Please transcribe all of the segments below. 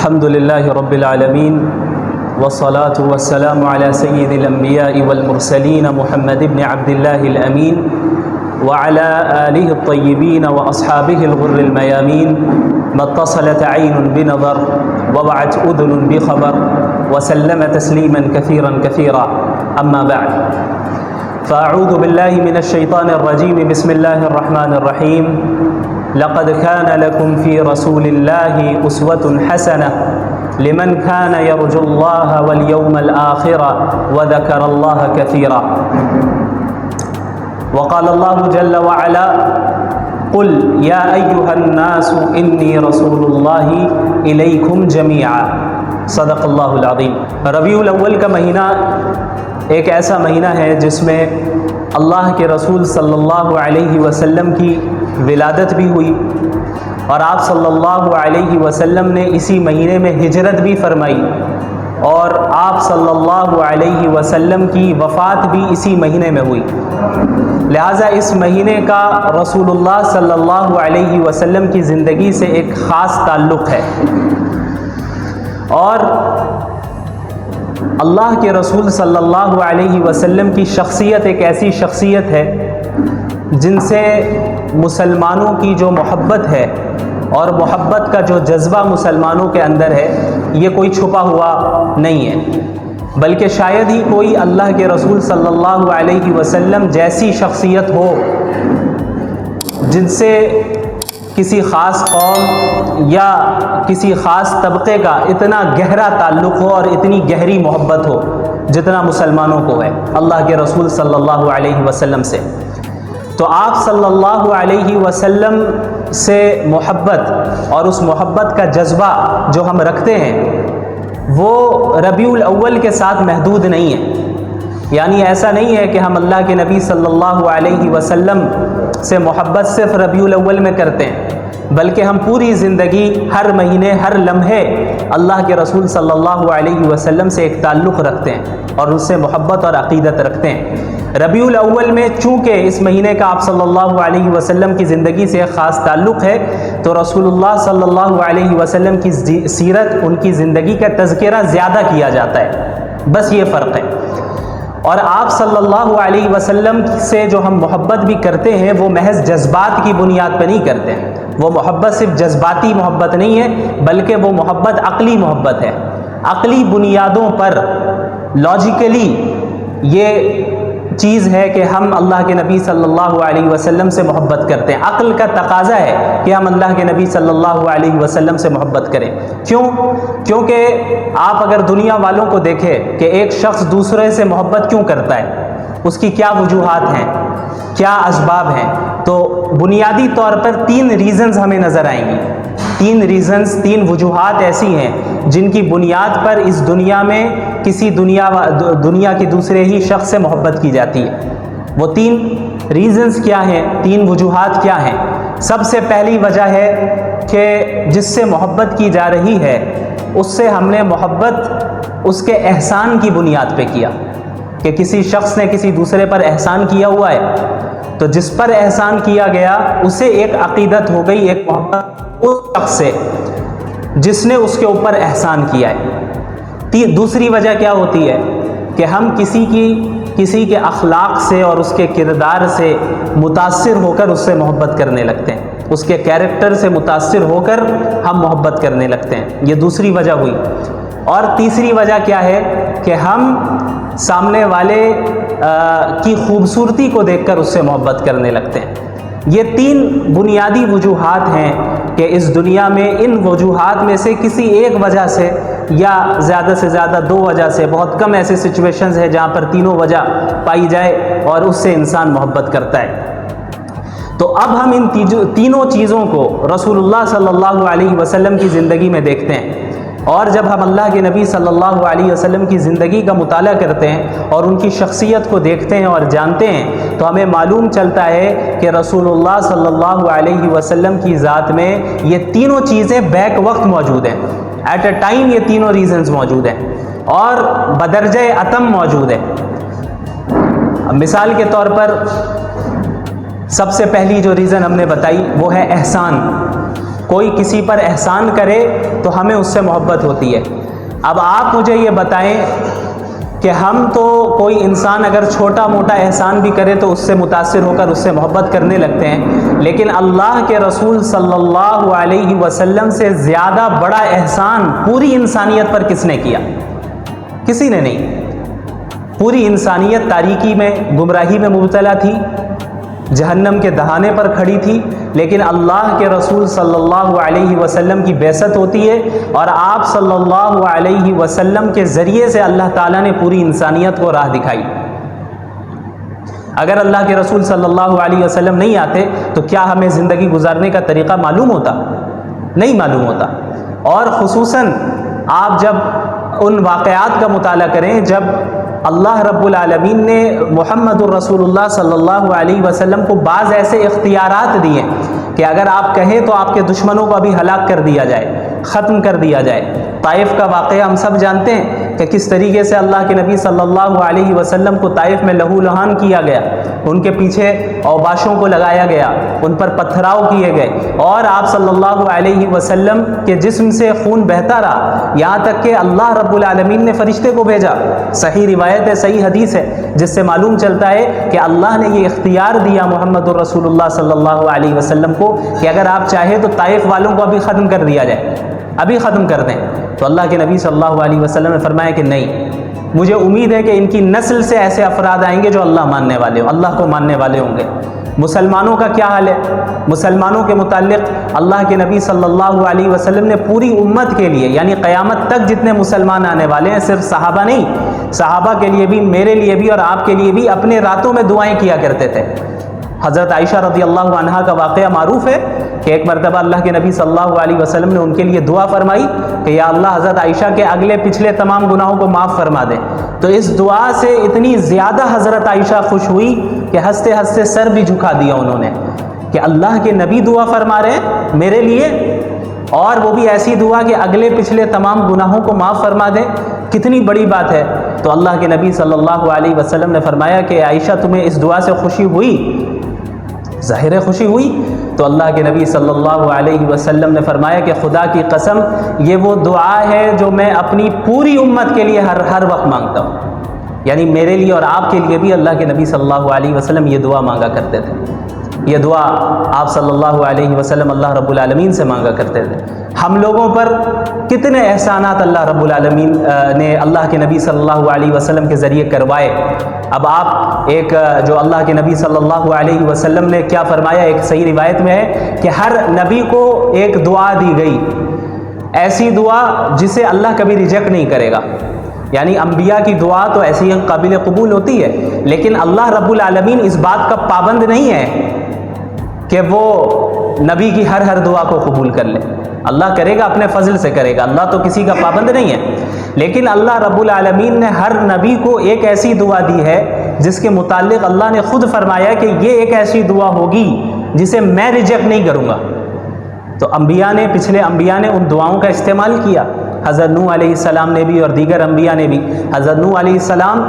الحمد لله رب العالمين والصلاة والسلام على سيد الأنبياء والمرسلين محمد بن عبد الله الأمين وعلى آله الطيبين وأصحابه الغر الميامين ما اتصلت عين بنظر ووعت أذن بخبر وسلم تسليما كثيرا كثيرا أما بعد فأعوذ بالله من الشيطان الرجيم بسم الله الرحمن الرحيم لقد كان لكم في رسول الله أسوة حسنة لمن كان يرجو الله واليوم الآخر وذكر الله كثيرا وقال الله جل وعلا قل يا أيها الناس إني رسول الله إليكم جميعا صدق اللہ العظیم۔ ربیع الاول کا مہینہ ایک ایسا مہینہ ہے جس میں اللہ کے رسول صلی اللہ علیہ وسلم کی ولادت بھی ہوئی اور آپ صلی اللہ علیہ وسلم نے اسی مہینے میں ہجرت بھی فرمائی اور آپ صلی اللہ علیہ وسلم کی وفات بھی اسی مہینے میں ہوئی، لہٰذا اس مہینے کا رسول اللہ صلی اللہ علیہ وسلم کی زندگی سے ایک خاص تعلق ہے، اور اللہ کے رسول صلی اللہ علیہ وسلم کی شخصیت ایک ایسی شخصیت ہے جن سے مسلمانوں کی جو محبت ہے اور محبت کا جو جذبہ مسلمانوں کے اندر ہے یہ کوئی چھپا ہوا نہیں ہے، بلکہ شاید ہی کوئی اللہ کے رسول صلی اللہ علیہ وسلم جیسی شخصیت ہو جن سے کسی خاص قوم یا کسی خاص طبقے کا اتنا گہرا تعلق ہو اور اتنی گہری محبت ہو جتنا مسلمانوں کو ہے اللہ کے رسول صلی اللہ علیہ وسلم سے۔ تو آپ صلی اللہ علیہ وسلم سے محبت اور اس محبت کا جذبہ جو ہم رکھتے ہیں وہ ربیع الاول کے ساتھ محدود نہیں ہے، یعنی ایسا نہیں ہے کہ ہم اللہ کے نبی صلی اللہ علیہ وسلم سے محبت صرف ربیع الاول میں کرتے ہیں، بلکہ ہم پوری زندگی ہر مہینے ہر لمحے اللہ کے رسول صلی اللہ علیہ وسلم سے ایک تعلق رکھتے ہیں اور ان سے محبت اور عقیدت رکھتے ہیں۔ ربیع الاول میں چونکہ اس مہینے کا آپ صلی اللہ علیہ وسلم کی زندگی سے ایک خاص تعلق ہے تو رسول اللہ صلی اللہ علیہ وسلم کی سیرت، ان کی زندگی کا تذکرہ زیادہ کیا جاتا ہے، بس یہ فرق ہے۔ اور آپ صلی اللہ علیہ وسلم سے جو ہم محبت بھی کرتے ہیں وہ محض جذبات کی بنیاد پہ نہیں کرتے ہیں، وہ محبت صرف جذباتی محبت نہیں ہے بلکہ وہ محبت عقلی محبت ہے، عقلی بنیادوں پر لاجیکلی یہ چیز ہے کہ ہم اللہ کے نبی صلی اللہ علیہ وسلم سے محبت کرتے ہیں، عقل کا تقاضا ہے کہ ہم اللہ کے نبی صلی اللہ علیہ وسلم سے محبت کریں۔ کیونکہ آپ اگر دنیا والوں کو دیکھیں کہ ایک شخص دوسرے سے محبت کیوں کرتا ہے، اس کی کیا وجوہات ہیں، کیا اسباب ہیں، تو بنیادی طور پر 3 ریزنز ہمیں نظر آئیں گی، 3 وجوہات ایسی ہیں جن کی بنیاد پر اس دنیا میں کسی دنیا کے دوسرے ہی شخص سے محبت کی جاتی ہے۔ وہ 3 ریزنز کیا ہیں، 3 وجوہات کیا ہیں؟ سب سے پہلی وجہ ہے کہ جس سے محبت کی جا رہی ہے اس سے ہم نے محبت اس کے احسان کی بنیاد پہ کیا، کہ کسی شخص نے کسی دوسرے پر احسان کیا ہوا ہے تو جس پر احسان کیا گیا اسے ایک عقیدت ہو گئی، ایک محبت اس شخص سے جس نے اس کے اوپر احسان کیا ہے۔ دوسری وجہ کیا ہوتی ہے کہ ہم کسی کے اخلاق سے اور اس کے کردار سے متاثر ہو کر اس سے محبت کرنے لگتے ہیں، اس کے کیریکٹر سے متاثر ہو کر ہم محبت کرنے لگتے ہیں، یہ دوسری وجہ ہوئی۔ اور تیسری وجہ کیا ہے کہ ہم سامنے والے کی خوبصورتی کو دیکھ کر اس سے محبت کرنے لگتے ہیں۔ یہ 3 بنیادی وجوہات ہیں کہ اس دنیا میں ان وجوہات میں سے کسی ایک وجہ سے یا زیادہ سے زیادہ 2 وجہ سے، بہت کم ایسے سچویشنز ہیں جہاں پر تینوں وجہ پائی جائے اور اس سے انسان محبت کرتا ہے۔ تو اب ہم ان تینوں چیزوں کو رسول اللہ صلی اللہ علیہ وسلم کی زندگی میں دیکھتے ہیں، اور جب ہم اللہ کے نبی صلی اللہ علیہ وسلم کی زندگی کا مطالعہ کرتے ہیں اور ان کی شخصیت کو دیکھتے ہیں اور جانتے ہیں تو ہمیں معلوم چلتا ہے کہ رسول اللہ صلی اللہ علیہ وسلم کی ذات میں یہ تینوں چیزیں بیک وقت موجود ہیں، ایٹ اے ٹائم یہ تینوں ریزنز موجود ہیں اور بدرجہ اتم موجود ہے۔ مثال کے طور پر سب سے پہلی جو ریزن ہم نے بتائی وہ ہے احسان، کوئی کسی پر احسان کرے تو ہمیں اس سے محبت ہوتی ہے۔ اب آپ مجھے یہ بتائیں کہ ہم تو کوئی انسان اگر چھوٹا موٹا احسان بھی کرے تو اس سے متاثر ہو کر اس سے محبت کرنے لگتے ہیں، لیکن اللہ کے رسول صلی اللہ علیہ وسلم سے زیادہ بڑا احسان پوری انسانیت پر کس نے کیا؟ کسی نے نہیں۔ پوری انسانیت تاریکی میں، گمراہی میں مبتلا تھی، جہنم کے دہانے پر کھڑی تھی، لیکن اللہ کے رسول صلی اللہ علیہ وسلم کی بعثت ہوتی ہے اور آپ صلی اللہ علیہ وسلم کے ذریعے سے اللہ تعالیٰ نے پوری انسانیت کو راہ دکھائی۔ اگر اللہ کے رسول صلی اللہ علیہ وسلم نہیں آتے تو کیا ہمیں زندگی گزارنے کا طریقہ معلوم ہوتا؟ نہیں معلوم ہوتا۔ اور خصوصاً آپ جب ان واقعات کا مطالعہ کریں جب اللہ رب العالمین نے محمد الرسول اللہ صلی اللہ علیہ وسلم کو بعض ایسے اختیارات دیے کہ اگر آپ کہیں تو آپ کے دشمنوں کو ابھی ہلاک کر دیا جائے، ختم کر دیا جائے۔ طائف کا واقعہ ہم سب جانتے ہیں کہ کس طریقے سے اللہ کے نبی صلی اللہ علیہ وسلم کو طائف میں لہو لہان کیا گیا، ان کے پیچھے اوباشوں کو لگایا گیا، ان پر پتھراؤ کیے گئے، اور آپ صلی اللہ علیہ وسلم کے جسم سے خون بہتا رہا، یہاں تک کہ اللہ رب العالمین نے فرشتے کو بھیجا۔ صحیح روایت ہے، صحیح حدیث ہے، جس سے معلوم چلتا ہے کہ اللہ نے یہ اختیار دیا محمد الرسول اللہ صلی اللہ علیہ وسلم کو کہ اگر آپ چاہیں تو طائف والوں کو ابھی ختم کر دیا جائے، ابھی ختم کر دیں۔ تو اللہ کے نبی صلی اللہ علیہ وسلم نے فرمایا کہ نہیں، مجھے امید ہے کہ ان کی نسل سے ایسے افراد آئیں گے جو اللہ ماننے والے ہوں، اللہ کو ماننے والے ہوں گے۔ مسلمانوں کا کیا حال ہے؟ مسلمانوں کے متعلق اللہ کے نبی صلی اللہ علیہ وسلم نے پوری امت کے لیے، یعنی قیامت تک جتنے مسلمان آنے والے ہیں، صرف صحابہ نہیں، صحابہ کے لیے بھی، میرے لیے بھی اور آپ کے لیے بھی اپنے راتوں میں دعائیں کیا کرتے تھے۔ حضرت عائشہ رضی اللہ عنہا کا واقعہ معروف ہے کہ ایک مرتبہ اللہ کے نبی صلی اللہ علیہ وسلم نے ان کے لیے دعا فرمائی کہ یا اللہ حضرت عائشہ کے اگلے پچھلے تمام گناہوں کو معاف فرما دے۔ تو اس دعا سے اتنی زیادہ حضرت عائشہ خوش ہوئی کہ ہنستے ہنستے سر بھی جھکا دیا انہوں نے کہ اللہ کے نبی دعا فرما رہے ہیں میرے لیے، اور وہ بھی ایسی دعا کہ اگلے پچھلے تمام گناہوں کو معاف فرما دیں، کتنی بڑی بات ہے۔ تو اللہ کے نبی صلی اللہ علیہ وسلم نے فرمایا کہ عائشہ تمہیں اس دعا سے خوشی ہوئی؟ ظاہر ہے خوشی ہوئی۔ تو اللہ کے نبی صلی اللہ علیہ وسلم نے فرمایا کہ خدا کی قسم یہ وہ دعا ہے جو میں اپنی پوری امت کے لیے ہر وقت مانگتا ہوں، یعنی میرے لیے اور آپ کے لیے بھی اللہ کے نبی صلی اللہ علیہ وسلم یہ دعا مانگا کرتے تھے۔ یہ دعا آپ صلی اللہ علیہ وسلم اللہ رب العالمین سے مانگا کرتے تھے۔ ہم لوگوں پر کتنے احسانات اللہ رب العالمین نے اللہ کے نبی صلی اللہ علیہ وسلم کے ذریعے کروائے۔ اب آپ ایک جو اللہ کے نبی صلی اللہ علیہ وسلم نے کیا فرمایا، ایک صحیح روایت میں ہے کہ ہر نبی کو ایک دعا دی گئی، ایسی دعا جسے اللہ کبھی ریجیکٹ نہیں کرے گا۔ یعنی انبیاء کی دعا تو ایسی قابل قبول ہوتی ہے، لیکن اللہ رب العالمین اس بات کا پابند نہیں ہے کہ وہ نبی کی ہر دعا کو قبول کر لے۔ اللہ کرے گا، اپنے فضل سے کرے گا، اللہ تو کسی کا پابند نہیں ہے، لیکن اللہ رب العالمین نے ہر نبی کو ایک ایسی دعا دی ہے جس کے متعلق اللہ نے خود فرمایا کہ یہ ایک ایسی دعا ہوگی جسے میں ریجیکٹ نہیں کروں گا۔ تو انبیاء نے، پچھلے انبیاء نے ان دعاؤں کا استعمال کیا، حضرت نوح علیہ السلام نے بھی اور دیگر انبیاء نے بھی۔ حضرت نوح علیہ السلام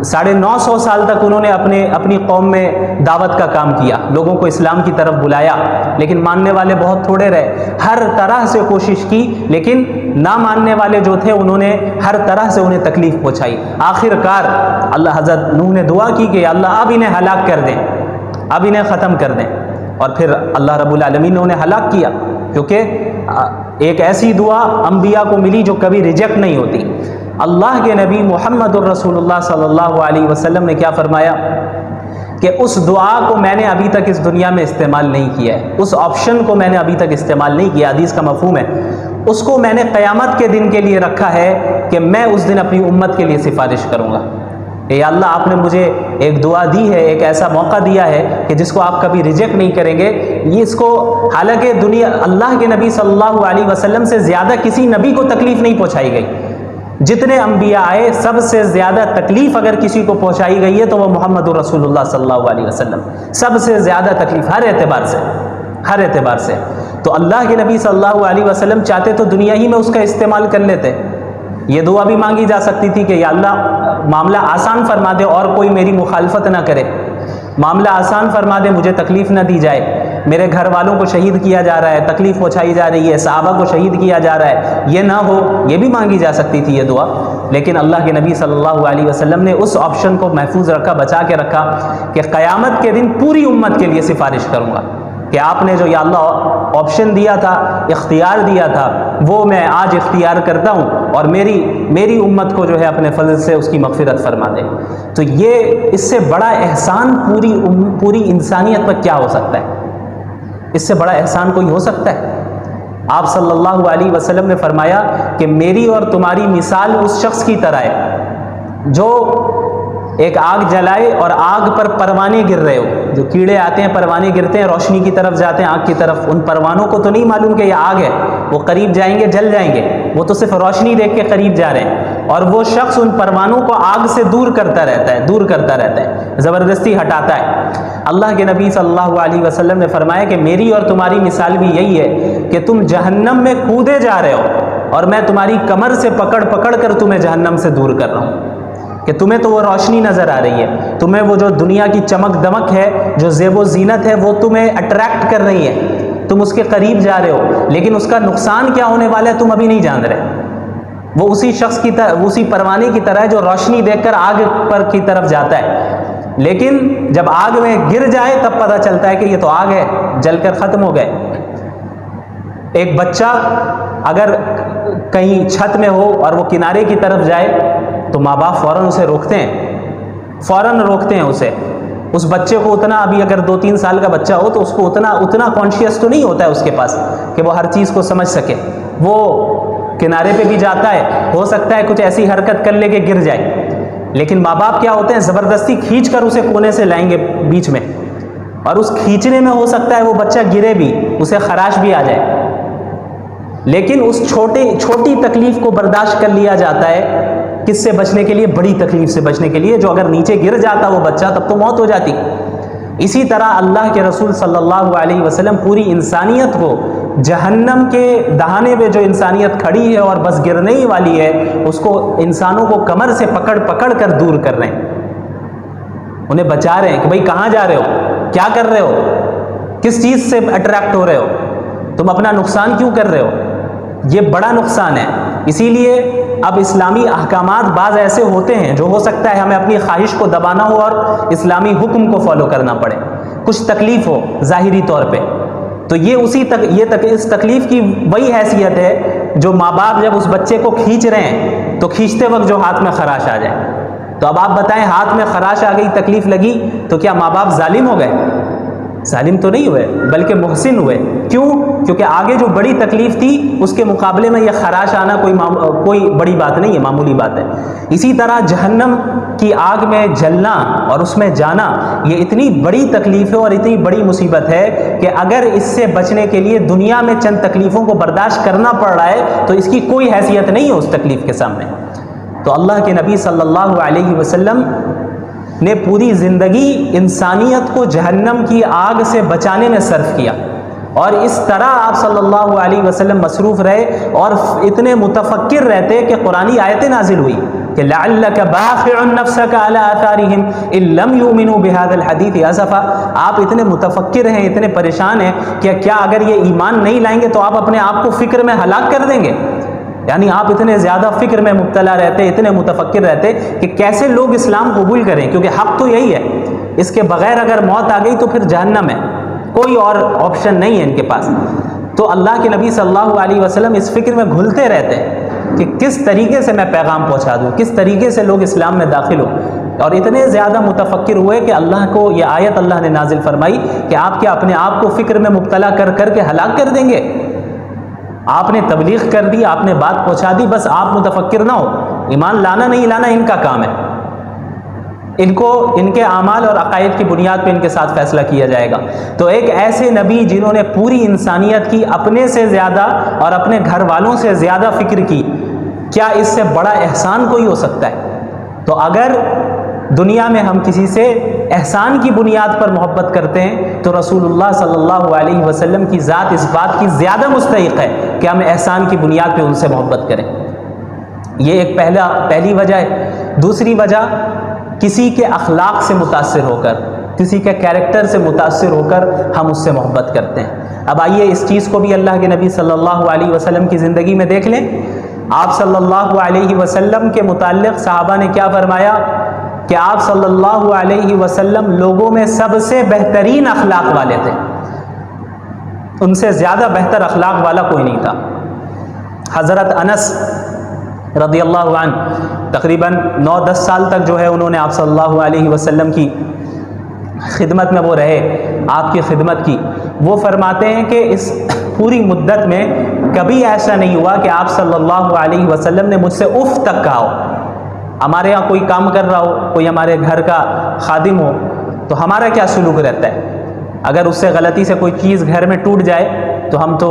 950 سال تک انہوں نے اپنی قوم میں دعوت کا کام کیا، لوگوں کو اسلام کی طرف بلایا، لیکن ماننے والے بہت تھوڑے رہے۔ ہر طرح سے کوشش کی، لیکن نہ ماننے والے جو تھے انہوں نے ہر طرح سے انہیں تکلیف پہنچائی۔ آخر کار اللہ حضرت نوح نے دعا کی کہ اللہ اب انہیں ہلاک کر دیں، اب انہیں ختم کر دیں، اور پھر اللہ رب العالمین نے انہیں ہلاک کیا، کیونکہ ایک ایسی دعا انبیاء کو ملی جو کبھی ریجیکٹ نہیں ہوتی۔ اللہ کے نبی محمد الرسول اللہ صلی اللہ علیہ وسلم نے کیا فرمایا کہ اس دعا کو میں نے ابھی تک اس دنیا میں استعمال نہیں کیا ہے، اس آپشن کو میں نے ابھی تک استعمال نہیں کیا، حدیث کا مفہوم ہے، اس کو میں نے قیامت کے دن کے لیے رکھا ہے کہ میں اس دن اپنی امت کے لیے سفارش کروں گا۔ اے اللہ، آپ نے مجھے ایک دعا دی ہے، ایک ایسا موقع دیا ہے کہ جس کو آپ کبھی ریجیکٹ نہیں کریں گے۔ یہ اس کو، حالانکہ دنیا اللہ کے نبی صلی اللہ علیہ وسلم سے زیادہ کسی نبی کو تکلیف نہیں پہنچائی گئی، جتنے انبیاء آئے سب سے زیادہ تکلیف اگر کسی کو پہنچائی گئی ہے تو وہ محمد الرسول اللہ صلی اللہ علیہ وسلم، سب سے زیادہ تکلیف ہر اعتبار سے۔ تو اللہ کے نبی صلی اللہ علیہ وسلم چاہتے تو دنیا ہی میں اس کا استعمال کر لیتے۔ یہ دعا بھی مانگی جا سکتی تھی کہ یا اللہ معاملہ آسان فرما دے اور کوئی میری مخالفت نہ کرے، معاملہ آسان فرما دے، مجھے تکلیف نہ دی جائے۔ میرے گھر والوں کو شہید کیا جا رہا ہے، تکلیف پہنچائی جا رہی ہے، صحابہ کو شہید کیا جا رہا ہے، یہ نہ ہو، یہ بھی مانگی جا سکتی تھی یہ دعا، لیکن اللہ کے نبی صلی اللہ علیہ وسلم نے اس آپشن کو محفوظ رکھا، بچا کے رکھا کہ قیامت کے دن پوری امت کے لیے سفارش کروں گا کہ آپ نے جو یا اللہ آپشن دیا تھا، اختیار دیا تھا، وہ میں آج اختیار کرتا ہوں، اور میری امت کو جو ہے اپنے فضل سے اس کی مغفرت فرما دے۔ تو یہ اس سے بڑا احسان پوری انسانیت پر کیا ہو سکتا ہے؟ اس سے بڑا احسان کوئی ہو سکتا ہے؟ آپ صلی اللہ علیہ وسلم نے فرمایا کہ میری اور تمہاری مثال اس شخص کی طرح ہے جو ایک آگ جلائے اور آگ پر پروانے گر رہے ہو، جو کیڑے آتے ہیں پروانے گرتے ہیں، روشنی کی طرف جاتے ہیں، آگ کی طرف، ان پروانوں کو تو نہیں معلوم کہ یہ آگ ہے، وہ قریب جائیں گے جل جائیں گے، وہ تو صرف روشنی دیکھ کے قریب جا رہے ہیں، اور وہ شخص ان پروانوں کو آگ سے دور کرتا رہتا ہے، زبردستی ہٹاتا ہے۔ اللہ کے نبی صلی اللہ علیہ وسلم نے فرمایا کہ میری اور تمہاری مثال بھی یہی ہے کہ تم جہنم میں کودے جا رہے ہو اور میں تمہاری کمر سے پکڑ کر تمہیں جہنم سے دور کر رہا ہوں، کہ تمہیں تو وہ روشنی نظر آ رہی ہے، تمہیں وہ جو دنیا کی چمک دمک ہے، جو زیب و زینت ہے، وہ تمہیں اٹریکٹ کر رہی ہے، تم اس کے قریب جا رہے ہو، لیکن اس کا نقصان کیا ہونے والا ہے تم ابھی نہیں جان رہے۔ وہ اسی شخص کی طرح، اسی پروانے کی طرح ہے جو روشنی دیکھ کر آگ پر کی طرف جاتا ہے، لیکن جب آگ میں گر جائے تب پتہ چلتا ہے کہ یہ تو آگ ہے، جل کر ختم ہو گئے۔ ایک بچہ اگر کہیں چھت میں ہو اور وہ کنارے کی طرف جائے تو ماں باپ فوراً اسے روکتے ہیں اسے، اس بچے کو اتنا، ابھی اگر 2-3 سال کا بچہ ہو تو اس کو اتنا کانشیس تو نہیں ہوتا ہے اس کے پاس کہ وہ ہر چیز کو سمجھ سکے، وہ کنارے پہ بھی جاتا ہے، ہو سکتا ہے کچھ ایسی حرکت کر لے کہ گر جائے، لیکن ماں باپ کیا ہوتے ہیں، زبردستی کھینچ کر اسے کونے سے لائیں گے بیچ میں، اور اس کھینچنے میں ہو سکتا ہے وہ بچہ گرے بھی، اسے خراش بھی آ جائے، لیکن اس چھوٹی تکلیف کو برداشت کر لیا جاتا ہے، کس سے بچنے کے لیے؟ بڑی تکلیف سے بچنے کے لیے، جو اگر نیچے گر جاتا وہ بچہ تب تو موت ہو جاتی۔ اسی طرح اللہ کے رسول صلی اللہ علیہ وسلم پوری انسانیت کو جہنم کے دہانے پہ جو انسانیت کھڑی ہے اور بس گرنے ہی والی ہے، اس کو انسانوں کو کمر سے پکڑ کر دور کر رہے ہیں، انہیں بچا رہے ہیں کہ بھئی کہاں جا رہے ہو، کیا کر رہے ہو، کس چیز سے اٹریکٹ ہو رہے ہو، تم اپنا نقصان کیوں کر رہے ہو؟ یہ بڑا نقصان ہے۔ اسی لیے اب اسلامی احکامات بعض ایسے ہوتے ہیں جو ہو سکتا ہے ہمیں اپنی خواہش کو دبانا ہو اور اسلامی حکم کو فالو کرنا پڑے، کچھ تکلیف ہو ظاہری طور پہ، تو اس تکلیف کی وہی حیثیت ہے جو ماں باپ جب اس بچے کو کھینچ رہے ہیں تو کھینچتے وقت جو ہاتھ میں خراش آ جائے۔ تو اب آپ بتائیں، ہاتھ میں خراش آ گئی، تکلیف لگی، تو کیا ماں باپ ظالم ہو گئے؟ ظالم تو نہیں ہوئے، بلکہ محسن ہوئے۔ کیوں؟ کیونکہ آگے جو بڑی تکلیف تھی اس کے مقابلے میں یہ خراش آنا کوئی بڑی بات نہیں ہے، معمولی بات ہے۔ اسی طرح جہنم کی آگ میں جلنا اور اس میں جانا یہ اتنی بڑی تکلیف ہے اور اتنی بڑی مصیبت ہے کہ اگر اس سے بچنے کے لیے دنیا میں چند تکلیفوں کو برداشت کرنا پڑ رہا ہے تو اس کی کوئی حیثیت نہیں ہے اس تکلیف کے سامنے۔ تو اللہ کے نبی صلی اللہ علیہ وسلم نے پوری زندگی انسانیت کو جہنم کی آگ سے بچانے میں صرف کیا، اور اس طرح آپ صلی اللہ علیہ وسلم مصروف رہے اور اتنے متفکر رہتے کہ قرآنی آیتیں نازل ہوئی کہ لعلک باخع نفسک علی آثارہم ان لم یؤمنوا بہذا الحدیث اسفا۔ آپ اتنے متفکر ہیں، اتنے پریشان ہیں کہ کیا اگر یہ ایمان نہیں لائیں گے تو آپ اپنے آپ کو فکر میں ہلاک کر دیں گے؟ یعنی آپ اتنے زیادہ فکر میں مبتلا رہتے، اتنے متفکر رہتے کہ کیسے لوگ اسلام قبول کریں، کیونکہ حق تو یہی ہے، اس کے بغیر اگر موت آ گئی تو پھر جہنم ہے، کوئی اور آپشن نہیں ہے ان کے پاس۔ تو اللہ کے نبی صلی اللہ علیہ وسلم اس فکر میں گھلتے رہتے کہ کس طریقے سے میں پیغام پہنچا دوں، کس طریقے سے لوگ اسلام میں داخل ہوں، اور اتنے زیادہ متفکر ہوئے کہ اللہ کو یہ آیت اللہ نے نازل فرمائی کہ آپ کیا اپنے آپ کو فکر میں مبتلا کر کے ہلاک کر دیں گے؟ آپ نے تبلیغ کر دی، آپ نے بات پہنچا دی، بس آپ متفکر نہ ہو، ایمان لانا نہیں لانا ان کا کام ہے، ان کے اعمال اور عقائد کی بنیاد پہ ان کے ساتھ فیصلہ کیا جائے گا۔ تو ایک ایسے نبی جنہوں نے پوری انسانیت کی، اپنے سے زیادہ اور اپنے گھر والوں سے زیادہ فکر کی، کیا اس سے بڑا احسان کوئی ہو سکتا ہے؟ تو اگر دنیا میں ہم کسی سے احسان کی بنیاد پر محبت کرتے ہیں تو رسول اللہ صلی اللہ علیہ وسلم کی ذات اس بات کی زیادہ مستحق ہے کہ ہم احسان کی بنیاد پہ ان سے محبت کریں۔ یہ ایک پہلی وجہ ہے۔ دوسری وجہ، کسی کے اخلاق سے متاثر ہو کر، کسی کے کیریکٹر سے متاثر ہو کر ہم اس سے محبت کرتے ہیں۔ اب آئیے اس چیز کو بھی اللہ کے نبی صلی اللہ علیہ وسلم کی زندگی میں دیکھ لیں۔ آپ صلی اللہ علیہ وسلم کے متعلق صحابہ نے کیا فرمایا کہ آپ صلی اللہ علیہ وسلم لوگوں میں سب سے بہترین اخلاق والے تھے، ان سے زیادہ بہتر اخلاق والا کوئی نہیں تھا۔ حضرت انس رضی اللہ عنہ تقریباً 9-10 سال تک جو ہے انہوں نے آپ صلی اللہ علیہ وسلم کی خدمت میں وہ رہے، آپ کی خدمت کی۔ وہ فرماتے ہیں کہ اس پوری مدت میں کبھی ایسا نہیں ہوا کہ آپ صلی اللہ علیہ وسلم نے مجھ سے اف تک کہا ہو۔ ہمارے یہاں کوئی کام کر رہا ہو، کوئی ہمارے گھر کا خادم ہو، تو ہمارا کیا سلوک رہتا ہے؟ اگر اس سے غلطی سے کوئی چیز گھر میں ٹوٹ جائے تو ہم تو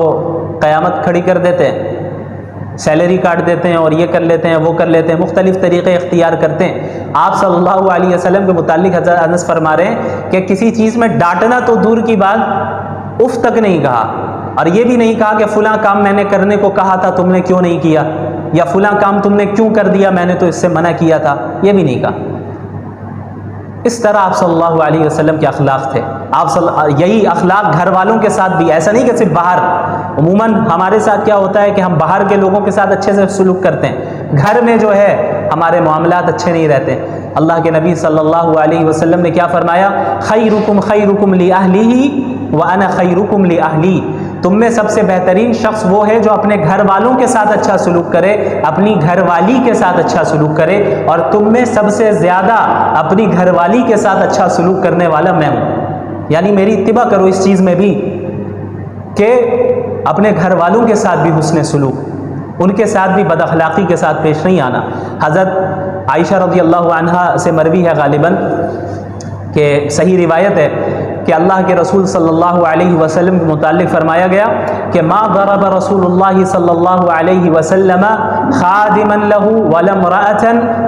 قیامت کھڑی کر دیتے ہیں، سیلری کاٹ دیتے ہیں اور یہ کر لیتے ہیں وہ کر لیتے ہیں، مختلف طریقے اختیار کرتے ہیں۔ آپ صلی اللہ علیہ وسلم کے متعلق حضرت انس فرما رہے ہیں کہ کسی چیز میں ڈانٹنا تو دور کی بات، اف تک نہیں کہا، اور یہ بھی نہیں کہا کہ فلاں کام میں نے کرنے کو کہا تھا تم نے کیوں نہیں کیا، یا فلاں کام تم نے کیوں کر دیا میں نے تو اس سے منع کیا تھا، یہ بھی نہیں کہا۔ اس طرح آپ صلی اللہ علیہ وسلم کے اخلاق تھے۔ یہی اخلاق گھر والوں کے ساتھ بھی، ایسا نہیں کہ صرف باہر۔ عموماً ہمارے ساتھ کیا ہوتا ہے کہ ہم باہر کے لوگوں کے ساتھ اچھے سے سلوک کرتے ہیں، گھر میں جو ہے ہمارے معاملات اچھے نہیں رہتے۔ اللہ کے نبی صلی اللہ علیہ وسلم نے کیا فرمایا؟ خیرکم خیرکم لأہلہ وانا خیرکم لأہلی۔ تم میں سب سے بہترین شخص وہ ہے جو اپنے گھر والوں کے ساتھ اچھا سلوک کرے، اپنی گھر والی کے ساتھ اچھا سلوک کرے، اور تم میں سب سے زیادہ اپنی گھر والی کے ساتھ اچھا سلوک کرنے والا میں ہوں۔ یعنی میری اتباع کرو اس چیز میں بھی کہ اپنے گھر والوں کے ساتھ بھی حسن سلوک، ان کے ساتھ بھی بد اخلاقی کے ساتھ پیش نہیں آنا۔ حضرت عائشہ رضی اللہ عنہا سے مروی ہے غالباً کہ صحیح روایت ہے کہ اللہ کے رسول صلی اللہ علیہ وسلم کے متعلق فرمایا گیا کہ ما ضرب رسول اللہ صلی اللہ علیہ وسلم خادما له ولا امرأة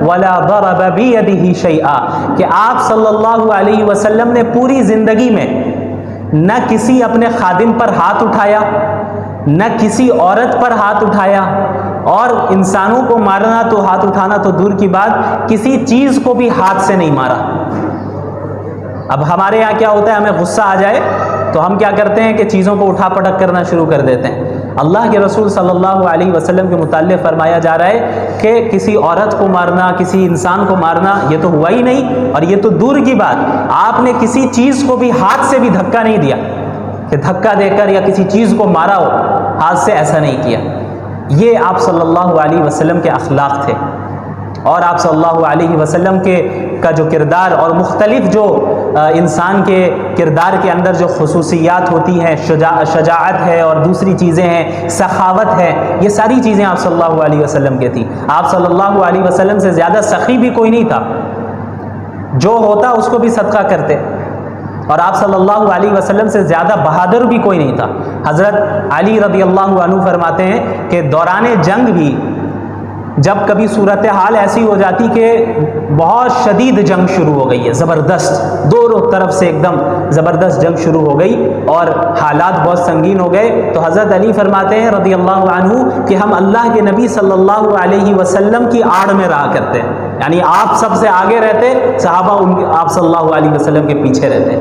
ولا ضرب بيده شيئا، کہ آپ صلی اللہ علیہ وسلم نے پوری زندگی میں نہ کسی اپنے خادم پر ہاتھ اٹھایا، نہ کسی عورت پر ہاتھ اٹھایا، اور انسانوں کو مارنا تو ہاتھ اٹھانا تو دور کی بات، کسی چیز کو بھی ہاتھ سے نہیں مارا۔ اب ہمارے یہاں کیا ہوتا ہے، ہمیں غصہ آ جائے تو ہم کیا کرتے ہیں کہ چیزوں کو اٹھا پٹک کرنا شروع کر دیتے ہیں۔ اللہ کے رسول صلی اللہ علیہ وسلم کے متعلق فرمایا جا رہا ہے کہ کسی عورت کو مارنا، کسی انسان کو مارنا یہ تو ہوا ہی نہیں، اور یہ تو دور کی بات، آپ نے کسی چیز کو بھی ہاتھ سے بھی دھکا نہیں دیا کہ دھکا دے کر یا کسی چیز کو مارا ہو، ہاتھ سے ایسا نہیں کیا۔ یہ آپ صلی اللہ علیہ وسلم کے اخلاق تھے، اور آپ صلی اللہ علیہ وسلم کا جو کردار اور مختلف جو انسان کے کردار کے اندر جو خصوصیات ہوتی ہیں، شجاعت ہے اور دوسری چیزیں ہیں، سخاوت ہے، یہ ساری چیزیں آپ صلی اللہ علیہ وسلم کے تھیں۔ آپ صلی اللہ علیہ وسلم سے زیادہ سخی بھی کوئی نہیں تھا، جو ہوتا اس کو بھی صدقہ کرتے، اور آپ صلی اللہ علیہ وسلم سے زیادہ بہادر بھی کوئی نہیں تھا۔ حضرت علی رضی اللہ عنہ فرماتے ہیں کہ دوران جنگ بھی جب کبھی صورتحال ایسی ہو جاتی کہ بہت شدید جنگ شروع ہو گئی ہے، زبردست، دونوں طرف سے ایک دم زبردست جنگ شروع ہو گئی اور حالات بہت سنگین ہو گئے، تو حضرت علی فرماتے ہیں رضی اللہ عنہ کہ ہم اللہ کے نبی صلی اللہ علیہ وسلم کی آڑ میں رہا کرتے ہیں، یعنی آپ سب سے آگے رہتے، صحابہ آپ صلی اللہ علیہ وسلم کے پیچھے رہتے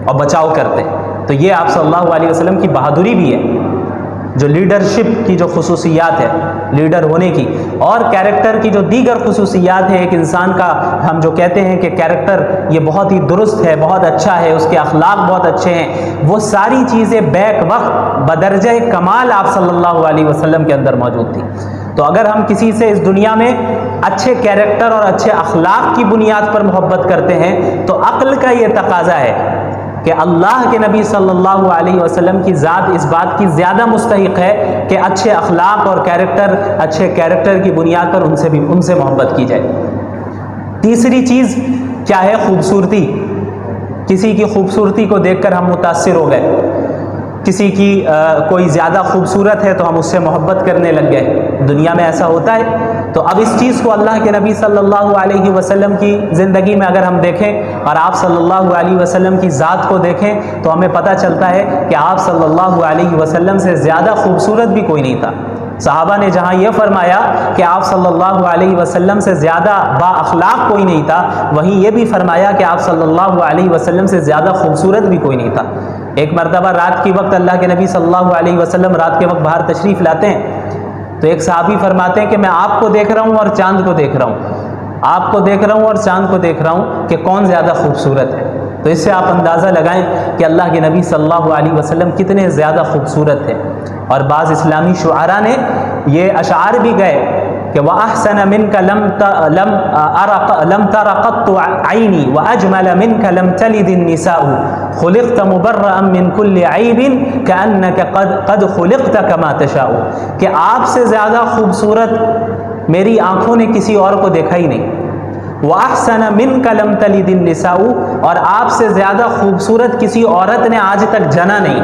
اور بچاؤ کرتے۔ تو یہ آپ صلی اللہ علیہ وسلم کی بہادری بھی ہے، جو لیڈرشپ کی جو خصوصیات ہے، لیڈر ہونے کی، اور کیریکٹر کی جو دیگر خصوصیات ہیں۔ ایک انسان کا ہم جو کہتے ہیں کہ کیریکٹر یہ بہت ہی درست ہے، بہت اچھا ہے، اس کے اخلاق بہت اچھے ہیں، وہ ساری چیزیں بیک وقت بدرجہ کمال آپ صلی اللہ علیہ وسلم کے اندر موجود تھی۔ تو اگر ہم کسی سے اس دنیا میں اچھے کیریکٹر اور اچھے اخلاق کی بنیاد پر محبت کرتے ہیں تو عقل کا یہ تقاضا ہے کہ اللہ کے نبی صلی اللہ علیہ وسلم کی ذات اس بات کی زیادہ مستحق ہے کہ اچھے اخلاق اور اچھے کیریکٹر کی بنیاد پر ان سے محبت کی جائے۔ تیسری چیز کیا ہے؟ خوبصورتی۔ کسی کی خوبصورتی کو دیکھ کر ہم متاثر ہو گئے، کسی کی کوئی زیادہ خوبصورت ہے تو ہم اس سے محبت کرنے لگ گئے، دنیا میں ایسا ہوتا ہے۔ تو اب اس چیز کو اللہ کے نبی صلی اللہ علیہ وسلم کی زندگی میں اگر ہم دیکھیں اور آپ صلی اللہ علیہ وسلم کی ذات کو دیکھیں تو ہمیں پتہ چلتا ہے کہ آپ صلی اللہ علیہ وسلم سے زیادہ خوبصورت بھی کوئی نہیں تھا، صحابہ نے جہاں یہ فرمایا کہ آپ صلی اللہ علیہ وسلم سے زیادہ با اخلاق کوئی نہیں تھا، وہیں یہ بھی فرمایا کہ آپ صلی اللہ علیہ وسلم سے زیادہ خوبصورت بھی کوئی نہیں تھا۔ ایک مرتبہ رات کی وقت اللہ کے نبی صلی اللہ علیہ وسلم رات کے وقت باہر تشریف لاتے ہیں، تو ایک صحابی فرماتے ہیں کہ میں آپ کو دیکھ رہا ہوں اور چاند کو دیکھ رہا ہوں، آپ کو دیکھ رہا ہوں اور چاند کو دیکھ رہا ہوں کہ کون زیادہ خوبصورت ہے۔ تو اس سے آپ اندازہ لگائیں کہ اللہ کے نبی صلی اللہ علیہ وسلم کتنے زیادہ خوبصورت تھے۔ اور بعض اسلامی شعراء نے یہ اشعار بھی گئے کہ وَأَحْسَنَ مِنْكَ لَمْ تَرَ قَطُّ عَيْنِي وَأَجْمَلَ مِنْكَ لَمْ تَلِدِ النِّسَاءُ خُلِقْتَ مُبَرَّأً مِنْ كُلِّ عَيْبٍ كَأَنَّكَ قَدْ خُلِقْتَ كَمَا تَشَاءُ، کہ آپ سے زیادہ خوبصورت میری آنکھوں نے کسی اور کو دیکھا ہی نہیں۔ وَأَحْسَنَ مِنْكَ لَمْ تَلِدِ النِّسَاءُ، اور آپ سے زیادہ خوبصورت کسی عورت نے آج تک جنا نہیں۔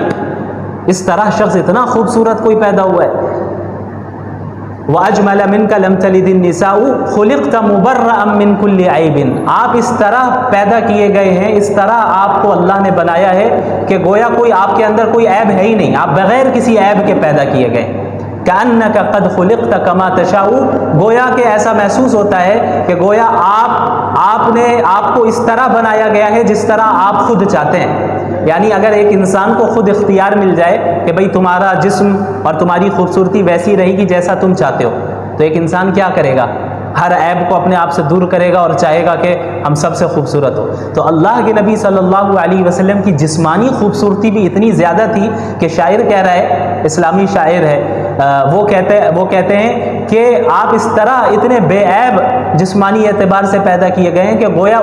اس طرح شخص اتنا خوبصورت کوئی پیدا ہوا ہے۔ وَأَجْمَلَ مِنْكَ لَمْ تَلِدِ النِّسَاءُ خُلِقْتَ مُبَرَّأً مِنْ كُلِّ عَيْبٍ، آپ اس طرح پیدا کیے گئے ہیں، اس طرح آپ کو اللہ نے بنایا ہے کہ گویا کوئی آپ کے اندر کوئی عیب ہے ہی نہیں، آپ بغیر کسی عیب کے پیدا کیے گئے۔ كَأَنَّكَ قَدْ خُلِقْتَ كَمَا تَشَاءُ، گویا کہ ایسا محسوس ہوتا ہے کہ گویا آپ کو اس طرح بنایا گیا ہے جس طرح آپ خود چاہتے ہیں۔ یعنی اگر ایک انسان کو خود اختیار مل جائے کہ بھئی تمہارا جسم اور تمہاری خوبصورتی ویسی رہے گی جیسا تم چاہتے ہو، تو ایک انسان کیا کرے گا؟ ہر عیب کو اپنے آپ سے دور کرے گا اور چاہے گا کہ ہم سب سے خوبصورت ہو۔ تو اللہ کے نبی صلی اللہ علیہ وسلم کی جسمانی خوبصورتی بھی اتنی زیادہ تھی کہ شاعر کہہ رہا ہے، اسلامی شاعر ہے، وہ کہتے ہیں کہ آپ اس طرح اتنے بے عیب جسمانی اعتبار سے پیدا کیے گئے ہیں کہ گویا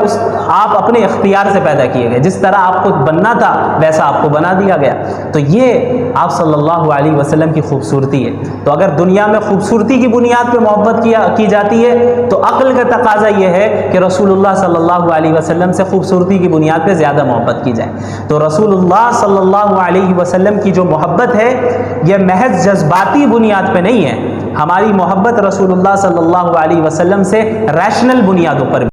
آپ اپنے اختیار سے پیدا کیے گئے، جس طرح آپ کو بننا تھا ویسا آپ کو بنا دیا گیا۔ تو یہ آپ صلی اللہ علیہ وسلم کی خوبصورتی ہے۔ تو اگر دنیا میں خوبصورتی کی بنیاد پہ محبت کی جاتی ہے تو عقل کا تقاضا یہ ہے کہ رسول اللہ صلی اللہ علیہ وسلم سے خوبصورتی کی بنیاد پہ زیادہ محبت کی جائے۔ تو رسول اللہ صلی اللہ علیہ وسلم کی جو محبت ہے یہ محض جذباتی بنیاد پہ نہیں ہے، ہماری محبت رسول اللہ صلی اللہ علیہ وسلم سے ریشنل بنیادوں پر